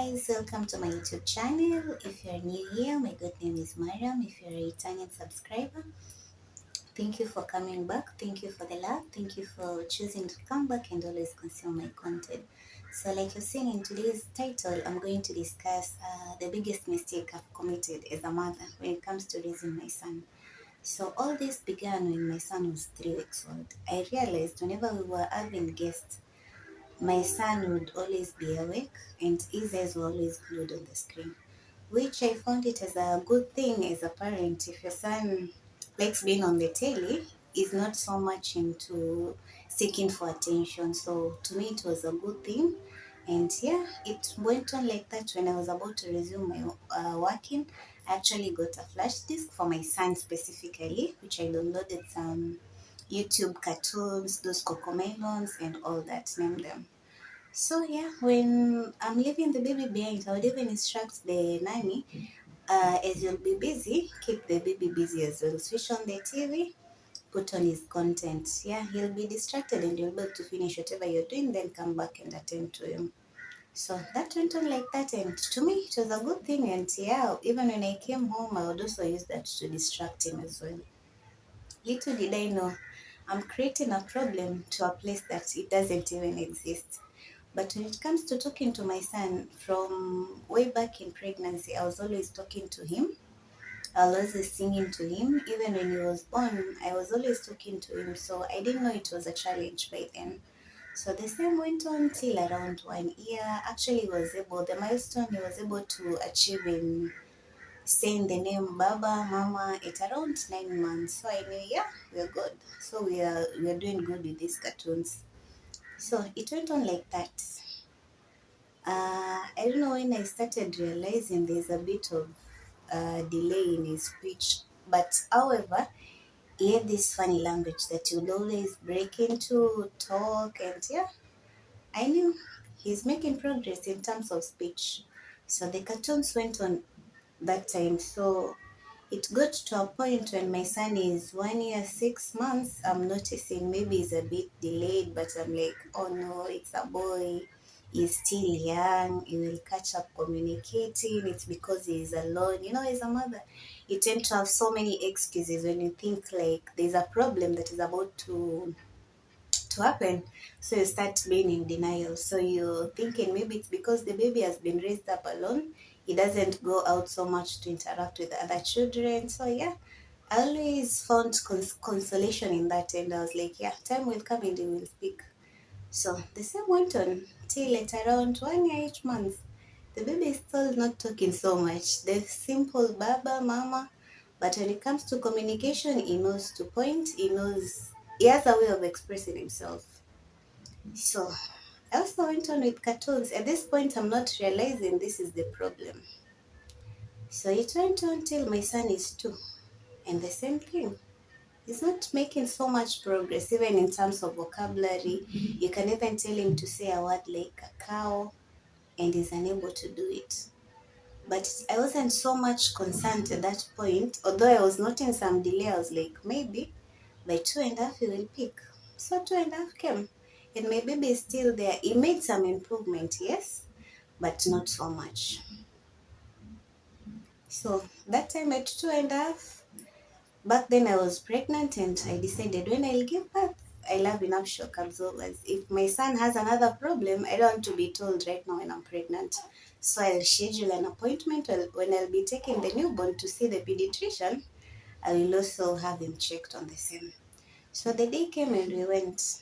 guys, welcome to my YouTube channel. If you're new here, my good name is Mariam. If you're a returning subscriber, thank you for coming back. Thank you for the love. Thank you for choosing to come back and always consume my content. So like you've seen in today's title, I'm going to discuss the biggest mistake I've committed as a mother when it comes to raising my son. So all this began when my son was 3 weeks old. I realized whenever we were having guests, my son would always be awake and his eyes were always glued on the screen, which I found it as a good thing as a parent. If your son likes being on the telly, is not so much into seeking for attention. So to me, it was a good thing. And yeah, it went on like that when I was about to resume my working. I actually got a flash disk for my son specifically, which I downloaded some YouTube cartoons, those Cocomelons and all that, name them. So yeah, when I'm leaving the baby behind, I would even instruct the nanny, as you'll be busy, keep the baby busy as well. Switch on the TV, put on his content. Yeah, he'll be distracted and you'll be able to finish whatever you're doing, then come back and attend to him. So that went on like that, and to me, it was a good thing. And yeah, even when I came home, I would also use that to distract him as well. Little did I know, I'm creating a problem to a place that it doesn't even exist. But when it comes to talking to my son, from way back in pregnancy, I was always talking to him. I was always singing to him. Even when he was born, I was always talking to him. So I didn't know it was a challenge by then. So the same went on till around 1 year. Actually, the milestone he was able to achieve in saying the name Baba, Mama at around 9 months. So I knew, yeah, we're good. So we are doing good with these cartoons. So it went on like that. I don't know when I started realizing there's a bit of delay in his speech, but however, he had this funny language that he would always break into talk, and yeah, I knew he's making progress in terms of speech. So the cartoons went on that time. So it got to a point when my son is 1 year, 6 months, I'm noticing maybe he's a bit delayed, but I'm like, oh no, it's a boy. He's still young. He will catch up communicating. It's because he's alone. As a mother, you tend to have so many excuses when you think like there's a problem that is about to happen. So you start being in denial. So you're thinking maybe it's because the baby has been raised up alone. He doesn't go out so much to interact with other children. So yeah, I always found consolation in that, and I was like, yeah, time will come and he will speak. So the same went on till at around 1 year, 8 months. The baby is still not talking so much. The simple Baba, Mama, but when it comes to communication, he knows to point. He has a way of expressing himself. So I also went on with cartoons. At this point, I'm not realizing this is the problem. So it went on till my son is 2, and the same thing. He's not making so much progress, even in terms of vocabulary. You can even tell him to say a word like a cow, and he's unable to do it. But I wasn't so much concerned at that point, although I was noting some delay. I was like, maybe by 2.5 he will pick. So 2.5 came, and my baby is still there. He made some improvement, yes, but not so much. So that time at 2.5, back then I was pregnant, and I decided when I'll give birth, I'll have enough shock absorbers. If my son has another problem, I don't want to be told right now when I'm pregnant. So I'll schedule an appointment when I'll be taking the newborn to see the pediatrician. I will also have him checked on the same. So the day came and we went,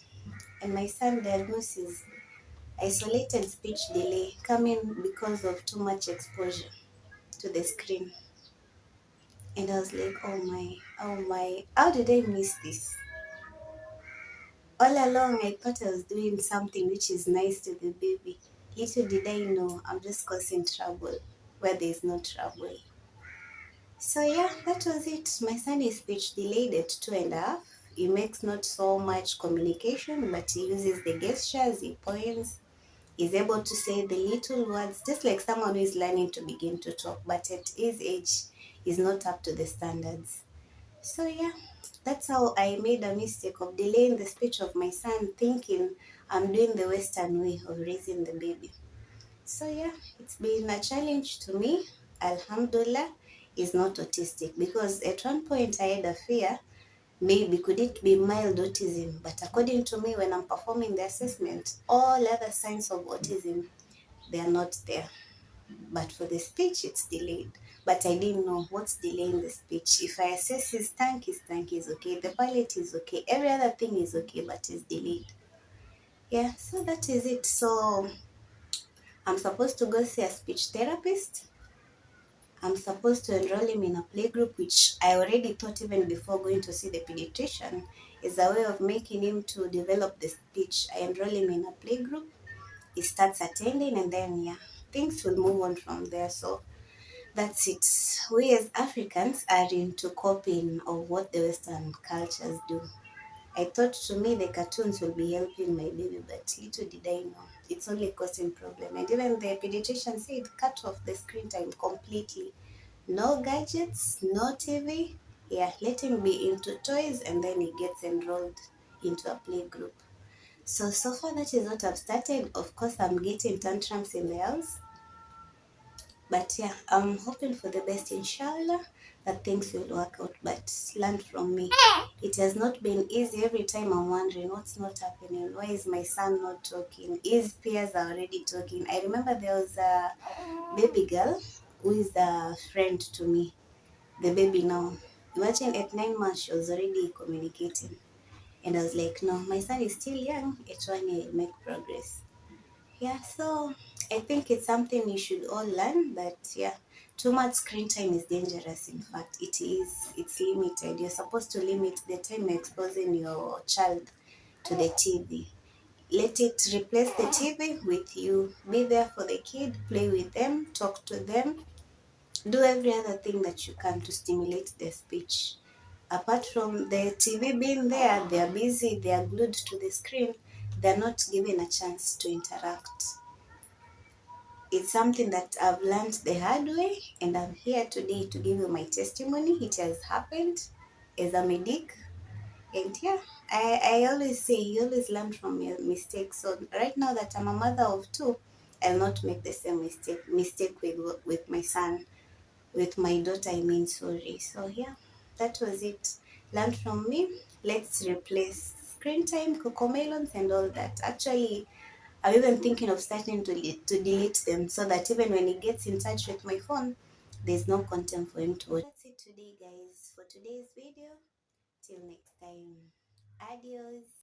and my son diagnosis isolated speech delay coming because of too much exposure to the screen. And I was like, oh my, how did I miss this? All along, I thought I was doing something which is nice to the baby. Little did I know, I'm just causing trouble where there is no trouble. So yeah, that was it. My son is speech delayed at 2.5. He makes not so much communication, but he uses the gestures, he points, he's able to say the little words, just like someone who is learning to begin to talk, but at his age, he's not up to the standards. So yeah, that's how I made a mistake of delaying the speech of my son, thinking I'm doing the Western way of raising the baby. So yeah, it's been a challenge to me. Alhamdulillah, is not autistic, because at one point I had a fear, maybe could it be mild autism? But according to me, when I'm performing the assessment, all other signs of autism, they are not there. But for the speech, it's delayed. But I didn't know what's delaying the speech. If I assess his tank is okay, the pilot is okay, every other thing is okay, but it's delayed. Yeah, so that is it. So I'm supposed to go see a speech therapist. I'm supposed to enroll him in a playgroup, which I already thought even before going to see the pediatrician is a way of making him to develop the speech. I enroll him in a playgroup, he starts attending, and then yeah, things will move on from there. So that's it. We as Africans are into copying of what the Western cultures do. I thought to me the cartoons will be helping my baby, but little did I know it's only causing problem. And even the pediatrician said cut off the screen time completely. No gadgets, no TV. Yeah, let him be into toys, and then he gets enrolled into a play group. So far that is what I've started. Of course, I'm getting tantrums in the house. But yeah, I'm hoping for the best, inshallah, that things will work out. But learn from me. It has not been easy. Every time I'm wondering what's not happening. Why is my son not talking? His peers are already talking. I remember there was a baby girl who is a friend to me. The baby now. Imagine at 9 months she was already communicating. And I was like, no, my son is still young. At 1 year, he'll make progress. Yeah, so I think it's something you should all learn. But yeah, too much screen time is dangerous. In fact, it is. It's limited. You're supposed to limit the time you're exposing your child to the TV. Let it replace the TV with you. Be there for the kid, play with them, talk to them, do every other thing that you can to stimulate their speech. Apart from the TV being there, they are busy, they are glued to the screen, they're not given a chance to interact. It's something that I've learned the hard way, and I'm here today to give you my testimony. It has happened as a medic, and yeah, I always say you always learn from your mistakes. So right now that I'm a mother of two, I'll not make the same mistake with my son. With my daughter, I mean, sorry. So yeah, that was it. Learn from me. Let's replace screen time, cocomelons, and all that. Actually, I'm even thinking of starting to delete them, so that even when he gets in touch with my phone, there's no content for him to watch. That's it today, guys, for today's video. Till next time. Adios.